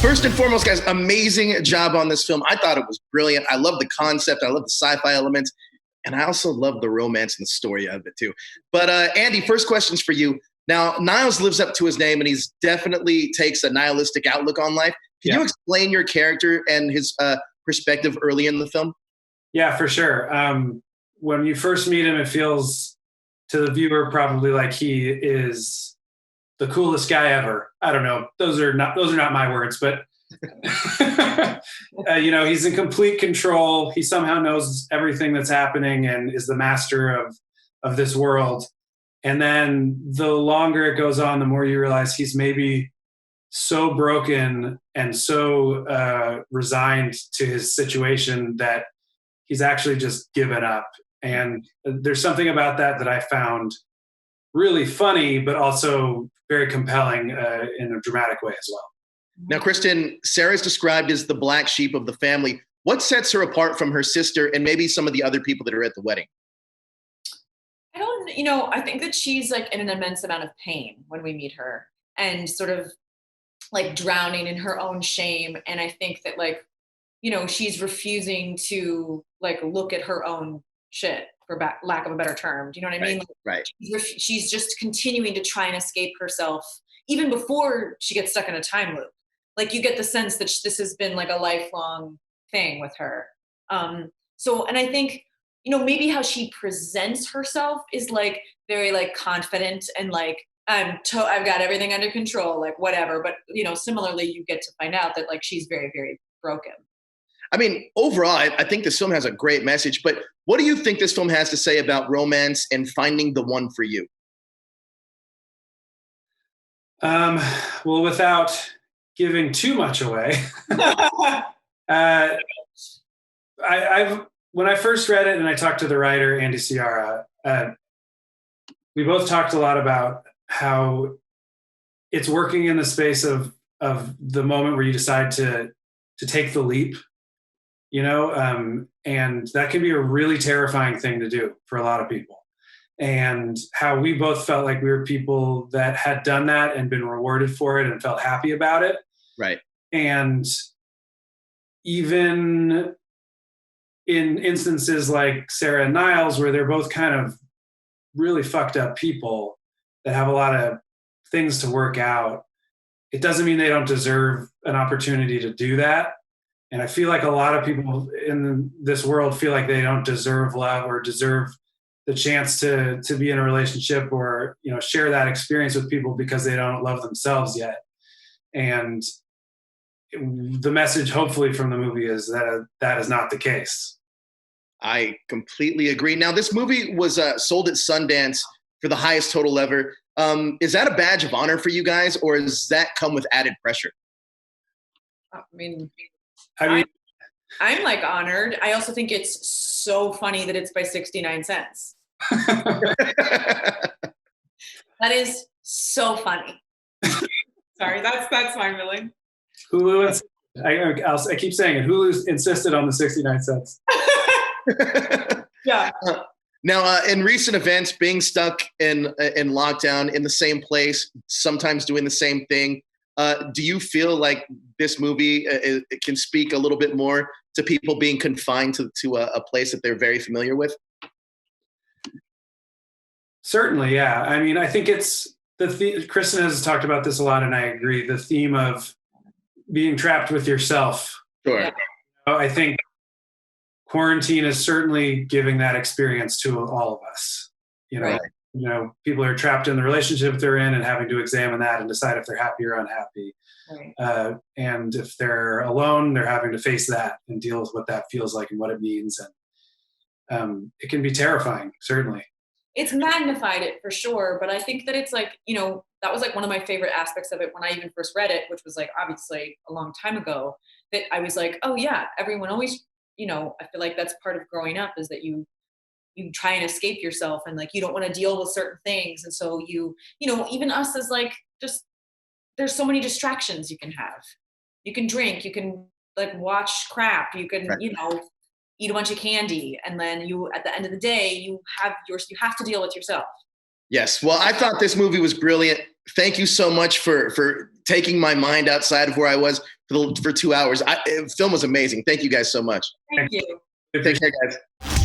First and foremost, guys, amazing job on this film. I thought it was brilliant. I love the concept. I love the sci-fi elements. And I also love the romance and the story of it, too. But Andy, first question's for you. Now, Niles lives up to his name, and he's definitely takes a nihilistic outlook on life. Can you explain your character and his perspective early in the film? Yeah, for sure. When you first meet him, it feels to the viewer probably like he is the coolest guy ever. I don't know. Those are not my words, but he's in complete control. He somehow knows everything that's happening and is the master of this world. And then the longer it goes on, the more you realize he's maybe so broken and so resigned to his situation that he's actually just given up. And there's something about that I found really funny, but also very compelling in a dramatic way as well. Now, Cristin, Sarah's described as the black sheep of the family. What sets her apart from her sister and maybe some of the other people that are at the wedding? I think that she's like in an immense amount of pain when we meet her and sort of like drowning in her own shame. And I think that she's refusing to like look at her own shit, for lack of a better term. Do you know what I mean? Right. She's just continuing to try and escape herself even before she gets stuck in a time loop. Like you get the sense that this has been like a lifelong thing with her. And I think, maybe how she presents herself is like very like confident and like, I've got everything under control, like whatever. But, similarly, you get to find out that like she's very, very broken. I mean, overall, I think this film has a great message, but what do you think this film has to say about romance and finding the one for you? Well, without giving too much away, when I first read it and I talked to the writer, Andy Ciara, we both talked a lot about how it's working in the space of the moment where you decide to take the leap, and that can be a really terrifying thing to do for a lot of people. And how we both felt like we were people that had done that and been rewarded for it and felt happy about it. Right. And even in instances like Sarah and Niles, where they're both kind of really fucked up people that have a lot of things to work out, it doesn't mean they don't deserve an opportunity to do that. And I feel like a lot of people in this world feel like they don't deserve love or deserve the chance to be in a relationship or, share that experience with people because they don't love themselves yet. And the message, hopefully, from the movie is that that is not the case. I completely agree. Now, this movie was sold at Sundance for the highest total ever. Is that a badge of honor for you guys, or does that come with added pressure? I'm like honored. I also think it's so funny that it's by 69 cents. That is so funny. Sorry, that's my feeling. Hulu, I keep saying it. Hulu insisted on the 69 cents. Yeah. Now, in recent events, being stuck in lockdown in the same place, sometimes doing the same thing, do you feel like this movie it can speak a little bit more to people being confined to a place that they're very familiar with? Certainly, yeah. I mean, I think it's Cristin has talked about this a lot, and I agree. The theme of being trapped with yourself. Sure. I think quarantine is certainly giving that experience to all of us. Right. People are trapped in the relationship they're in and having to examine that and decide if they're happy or unhappy. Right. And if they're alone, they're having to face that and deal with what that feels like and what it means. And it can be terrifying, certainly. It's magnified it for sure, but I think that it's like, that was like one of my favorite aspects of it when I even first read it, which was like obviously a long time ago, that I was like, oh yeah, everyone always, I feel like that's part of growing up is that you try and escape yourself and like you don't want to deal with certain things. And so even us as like just there's so many distractions you can have. You can drink, you can like watch crap, you can, eat a bunch of candy, and then you at the end of the day you have to deal with yourself. Yes. Well, I thought this movie was brilliant. Thank you so much for taking my mind outside of where I was. for 2 hours. The film was amazing. Thank you guys so much. Thank you. Take care, guys.